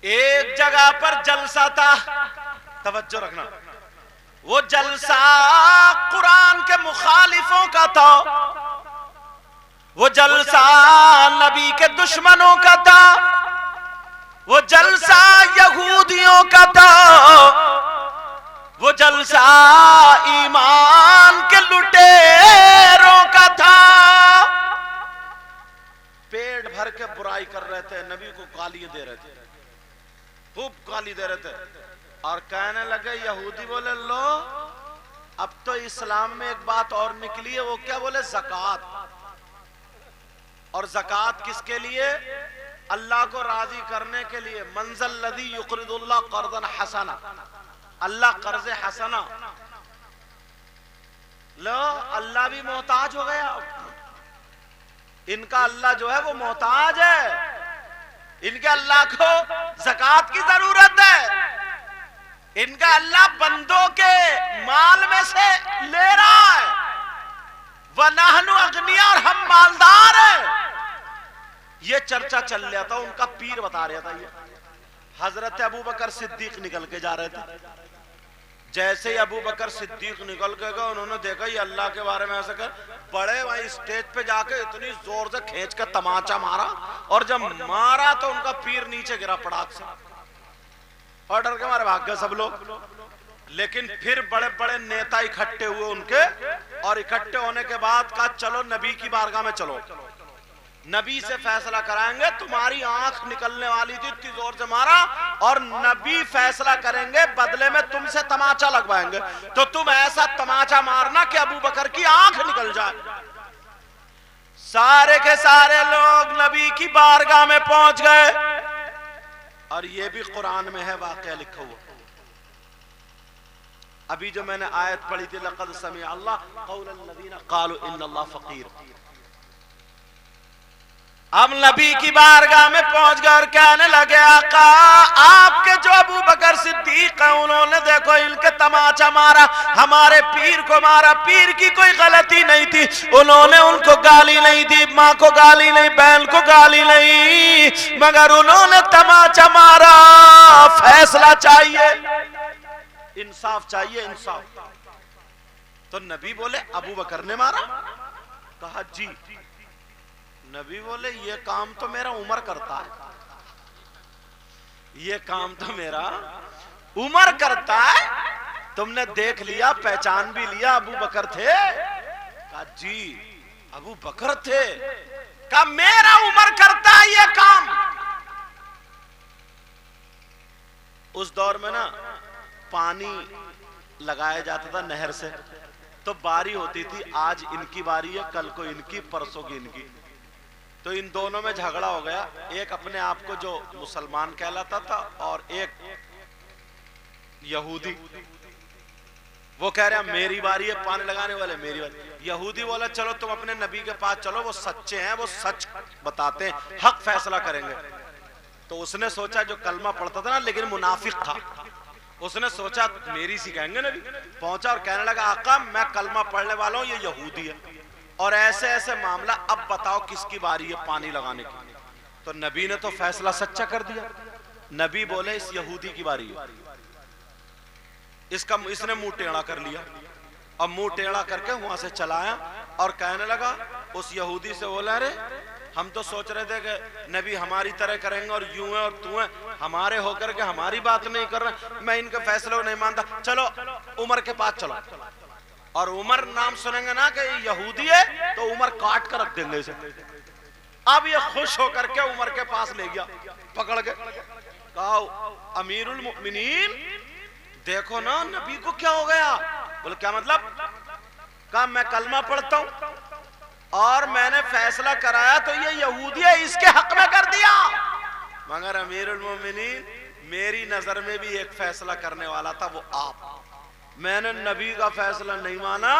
ایک جگہ پر جلسہ تھا، توجہ رکھنا، وہ جلسہ قرآن کے مخالفوں کا تھا، وہ جلسہ نبی کے دشمنوں کا تھا، وہ جلسہ یہودیوں کا تھا، وہ جلسہ ایمان کے لٹیروں کا تھا۔ پیٹ بھر کے برائی کر رہے تھے، نبی کو گالی دے رہے تھے، خوب گالی دے رہے تھے، اور کہنے لگے یہودی بولے لو اب تو اسلام میں ایک بات اور نکلی ہے، وہ کیا بولے؟ زکوٰۃ۔ اور زکوٰۃ کس کے لیے؟ اللہ کو راضی کرنے کے لیے۔ من ذا الذی یقرض اللہ قرضا حسنا، اللہ قرض حسنا لو، اللہ بھی محتاج ہو گیا، ان کا اللہ جو ہے وہ محتاج ہے، ان کے اللہ کو زکوٰۃ کی ضرورت ہے، ان کا اللہ بندوں کے مال میں سے لے رہا ہے، وَنَحْنُ أَغْنِيَاءُ، اور ہم مالدار ہیں۔ یہ چرچا چل رہا تھا، ان کا پیر بتا رہا تھا، یہ حضرت ابوبکر صدیق نکل کے جا رہے تھے۔ جیسے ہی ابوبکر صدیق نکل کے گئے، انہوں نے دیکھا یہ اللہ کے بارے میں ایسا کر، بڑے وہیں اسٹیج پہ جا کے اتنی زور سے کھینچ کر تماچا مارا، اور جب مارا تو ان کا پیر نیچے گرا پڑاک سے، اور ڈر کے مارے بھاگ گئے سب لوگ۔ لیکن پھر بڑے بڑے نیتا اکٹھے ہوئے ان کے، اور اکٹھے ہونے کے بعد کہا چلو نبی کی بارگاہ میں چلو، نبی سے فیصلہ کرائیں گے، تمہاری آنکھ نکلنے والی تھی اتنی زور سے مارا، اور نبی فیصلہ کریں گے، بدلے میں تم سے تماچا لگوائیں گے، تو تم ایسا تماچا مارنا کہ ابوبکر کی آنکھ نکل جائے۔ سارے کے سارے لوگ نبی کی بارگاہ میں پہنچ گئے، اور یہ بھی قرآن میں ہے واقعہ لکھا ہوا۔ ابھی جو میں نے آیت پڑھی تھی لقد سمع اللہ قول الذین قالوا ان اللہ فقیر، اب نبی کی بارگاہ میں پہنچ گئے اور کہنے لگے آقا آپ کے جو ابو بکر صدیق ہیں انہوں نے دیکھو ان کے تماچا مارا، ہمارے پیر کو مارا، پیر کی کوئی غلطی نہیں تھی، انہوں نے ان کو گالی نہیں دی، ماں کو گالی نہیں، بہن کو گالی نہیں، مگر انہوں نے تماچا مارا۔ فیصلہ چاہیے، انصاف چاہیے، انصاف۔ تو نبی بولے ابو بکر نے مارا؟ کہا جی۔ نبی بولے یہ کام تو میرا عمر کرتا ہے، یہ کام تو میرا عمر کرتا ہے، تم نے دیکھ لیا، پہچان بھی لیا ابو بکر تھے؟ کہا جی ابو بکر تھے۔ کہا میرا عمر کرتا ہے یہ کام۔ اس دور میں نا پانی لگایا جاتا تھا نہر سے، تو باری ہوتی تھی، آج ان کی باری ہے، کل کو ان کی، پرسوں کی ان کی، تو ان دونوں میں جھگڑا ہو گیا، ایک اپنے آپ کو جو مسلمان کہلاتا تھا اور ایک یہودی، وہ کہہ رہا میری باری ہے پانی لگانے والے، میری باری۔ یہودی بولا چلو تم اپنے نبی کے پاس چلو، وہ سچے ہیں، وہ سچ بتاتے ہیں، حق فیصلہ کریں گے۔ تو اس نے سوچا، جو کلمہ پڑھتا تھا نا لیکن منافق تھا، اس نے سوچا میری سی کہیں گے نبی، پہنچا اور کہنے لگا آقا میں کلمہ پڑھنے والا ہوں، یہ یہودی ہے، اور ایسے ایسے معاملہ، اب بتاؤ کس کی باری ہے پانی لگانے کی۔ تو نبی نے تو فیصلہ سچا کر دیا، نبی بولے اس یہودی کی باری ہے، اس نے منہ ٹیڑھا کر لیا، اب منہ ٹیڑھا کر کے وہاں سے چلایا، اور کہنے لگا اس یہودی سے بولا ارے ہم تو سوچ رہے تھے کہ نبی ہماری طرح کریں گے، اور یوں ہیں اور تو ہیں، ہمارے ہو کر کے ہماری بات نہیں کر رہے، میں ان کے فیصلے کو نہیں مانتا، چلو عمر کے پاس چلو۔ اور عمر نام سنیں گے نا کہ یہ یہودی ہے تو عمر کاٹ کر رکھ دیں گے اسے۔ اب یہ خوش ہو کر کے عمر کے پاس لے گیا، پکڑ کے کہا امیر المؤمنین دیکھو نا نبی کو کیا ہو گیا۔ بولے کیا مطلب؟ کہا میں کلمہ پڑھتا ہوں اور میں نے فیصلہ کرایا تو یہ یہودی ہے، اس کے حق میں کر دیا، مگر امیر المؤمنین میری نظر میں بھی ایک فیصلہ کرنے والا تھا، وہ آپ، میں نے نبی کا فیصلہ نہیں مانا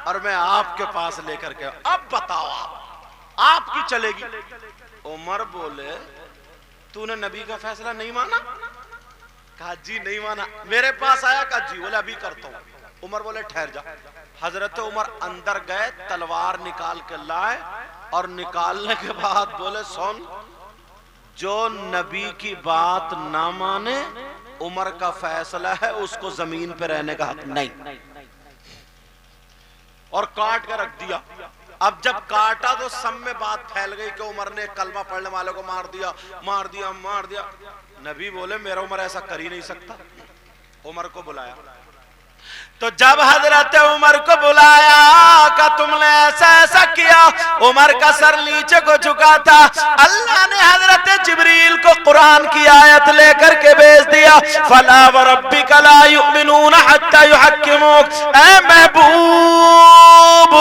اور میں آپ کے پاس لے کر کے، اب بتاؤ آپ کی چلے گی۔ عمر بولے تو نے نبی کا فیصلہ نہیں مانا؟ کہا جی نہیں مانا۔ میرے پاس آیا؟ کہا جی۔ بولے ابھی کرتا ہوں۔ عمر بولے ٹھہر جا۔ حضرت عمر اندر گئے، تلوار نکال کے لائے، اور نکالنے کے بعد بولے سن جو نبی کی بات نہ مانے عمر کا فیصلہ ہے اس کو زمین پہ رہنے کا حق نہیں، اور کاٹ کے رکھ دیا۔ اب جب کاٹا تو سب میں بات پھیل گئی کہ عمر نے کلمہ پڑھنے والوں کو مار دیا مار دیا مار دیا۔ نبی بولے میرا عمر ایسا کر ہی نہیں سکتا۔ عمر کو بلایا، تو جب حضرت عمر کو بلایا کہ تم نے ایسا ایسا کیا، عمر کا سر نیچے کو جھکا تھا۔ اللہ نے حضرت جبریل کو قرآن کی آیت لے کر کے بھیج دیا، فَلَا وَرَبِّكَ لَا يُؤْمِنُونَ حَتَّى يُحَكِّمُوكَ۔ اے محبوب،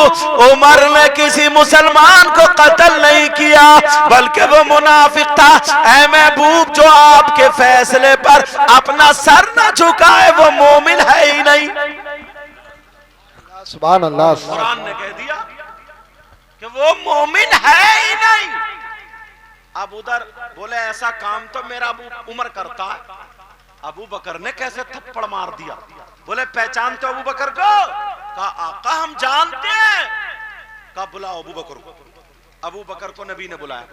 عمر نے کسی مسلمان کو قتل نہیں کیا بلکہ وہ منافق تھا۔ اے محبوب، جو آپ کے فیصلے پر اپنا سر نہ جھکائے وہ مومن ہے ہی نہیں۔ سبحان اللہ۔ قرآن نے کہہ دیا کہ وہ مومن ہے ہی نہیں۔ اب ادھر بولے ایسا کام تو میرا عمر کرتا ہے۔ ابو بکر نے کیسے تھپڑ مار دیا؟ بولے پہچانتے ابو بکر کو؟ کہا آقا ہم جانتے ہیں۔ کہا بلاؤ ابو بکر کو۔ ابو بکر کو نبی نے بلایا،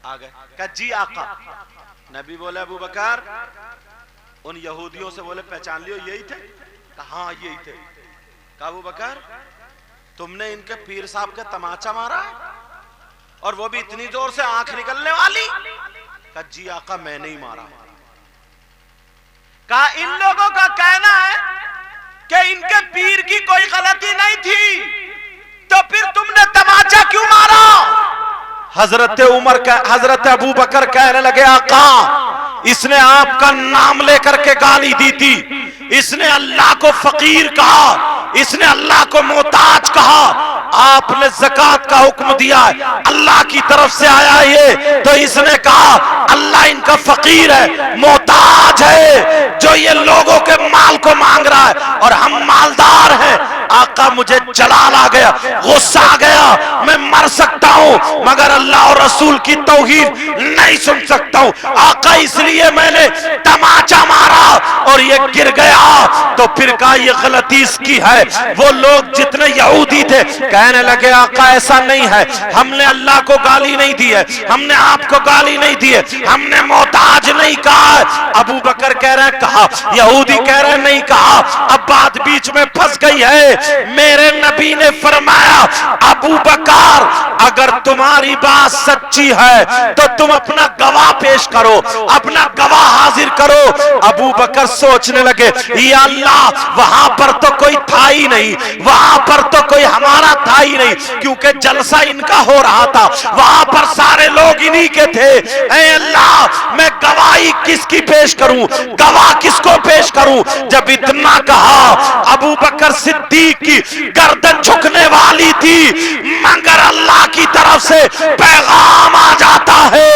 آگئے، کہا جی آقا۔ نبی بولے ابو بکر ان یہودیوں سے بولے پہچان لیو یہی تھے؟ کہا ہاں یہی تھے۔ کہا ابو بکر تم نے ان کے پیر صاحب کے تماچا مارا اور وہ بھی اتنی زور سے آنکھ نکلنے والی؟ کہا جی آقا میں نہیں مارا۔ کہا ان لوگوں کا کہنا ہے کہ ان کے پیر کی کوئی غلطی نہیں تھی تو پھر تم نے تماچا کیوں مارا؟ حضرت ابو بکر کہنے لگے آقا اس نے آپ کا نام لے کر کے گالی دی تھی، اس نے اللہ کو فقیر کہا، اس نے اللہ کو محتاج کہا، آپ نے زکوٰۃ کا حکم دیا ہے اللہ کی طرف سے آیا یہ، تو اس نے کہا اللہ ان کا فقیر ہے محتاج ہے جو یہ لوگوں کے مال کو مانگ رہا ہے اور ہم مالدار ہیں۔ آقا مجھے جلال آ گیا، غصہ آ گیا، میں مر سکتا ہوں مگر اللہ اور رسول کی توہین نہیں سن سکتا ہوں۔ آقا اس لیے میں نے تماچا مارا اور یہ گر گیا۔ تو پھر کہا یہ غلطی اس کی ہے۔ وہ لوگ جتنے یہودی تھے کہنے لگے آقا ایسا نہیں ہے، ہم نے اللہ کو گالی نہیں دی ہے، ہم نے آپ کو گالی نہیں دی ہے، ہم نے محتاج نہیں کہا ہے۔ ابو بکر کہہ رہے ہیں کہا، یہودی کہہ رہے ہیں نہیں کہا۔ اب بات بیچ میں پھنس گئی ہے۔ میرے نبی نے فرمایا ابو بکر اگر تمہاری بات سچی ہے تو تم اپنا گواہ پیش کرو، اپنا گواہ حاضر کرو۔ ابو بکر سوچنے لگے یا اللہ وہاں پر تو کوئی تھا ہی نہیں، وہاں پر تو کوئی ہمارا تھا ہی نہیں کیونکہ جلسہ ان کا ہو رہا تھا، وہاں پر سارے لوگ انہی کے تھے۔ اے اللہ میں گواہی کس کی پیش کروں، گواہ کس کو پیش کروں؟ جب اتنا کہا ابو بکر صدیق کی گردن جھکنے والی تھی مگر اللہ کی طرف سے پیغام آ جاتا ہے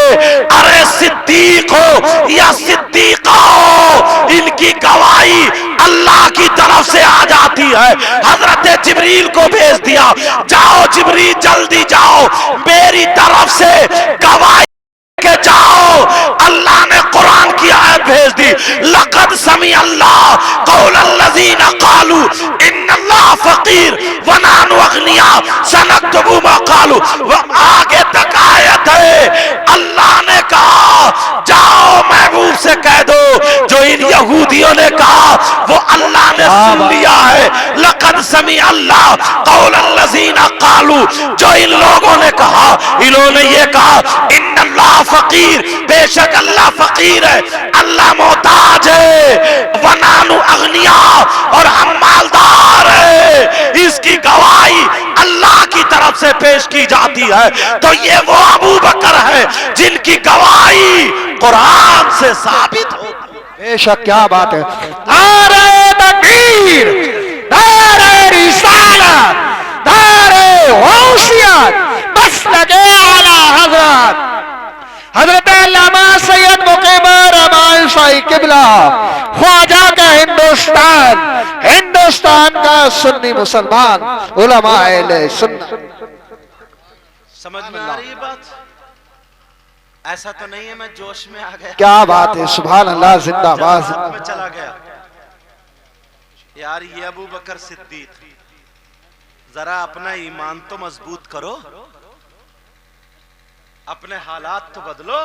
ارے صدیق ہو یا صدیقہ ہو ان کی گواہی اللہ کی طرف سے آ جاتی ہے۔ حضرت جبریل کو بھیج دیا، جاؤ جبریل جلدی جاؤ میری طرف سے گواہی کہ جاؤ۔ اللہ نے قرآن کی آیت بھیج دی لقد سمع اللہ قول الذین قالوا ان اللہ فقیر ونحن اغنیاء سنکتب ما قالوا۔ وہ آگے تک آیت ہے، اللہ نے کہا جاؤ محبوب سے کہہ دو جو ان یہودیوں نے کہا وہ اللہ نے سن لیا ہے۔ لقد سمع اللہ قول الذین قالوا، جو ان لوگوں نے کہا، انہوں نے یہ کہا ان اللہ فقیر، بے شک اللہ فقیر ہے، اللہ محتاج ہے، ونحن اغنیاء اور ہم مالدار ہیں۔ اس کی گواہی اللہ کی طرف سے پیش کی جاتی ہے۔ تو یہ وہ ابو بکر ہے جن کی گواہی قرآن سے ثابت ہو۔ بے شک کیا بات ہے۔ نعرہ تکبیر، نعرہ رسالت، نعرہ غوثیت، مسلک اعلیٰ حضرت حضرت علامہ سید مقیم رحمان شاہی قبلہ خواجہ کا ہندوستان کا سنی مسلمان علماء اہل سنت۔ سمجھ میں آ رہی ہے بات؟ ایسا تو نہیں ہے میں جوش میں آ گیا، کیا بات ہے، سبحان اللہ، زندہ باد میں چلا گیا۔ یار یہ ابو بکر صدیق، ذرا اپنا ایمان تو مضبوط کرو، اپنے حالات تو بدلو۔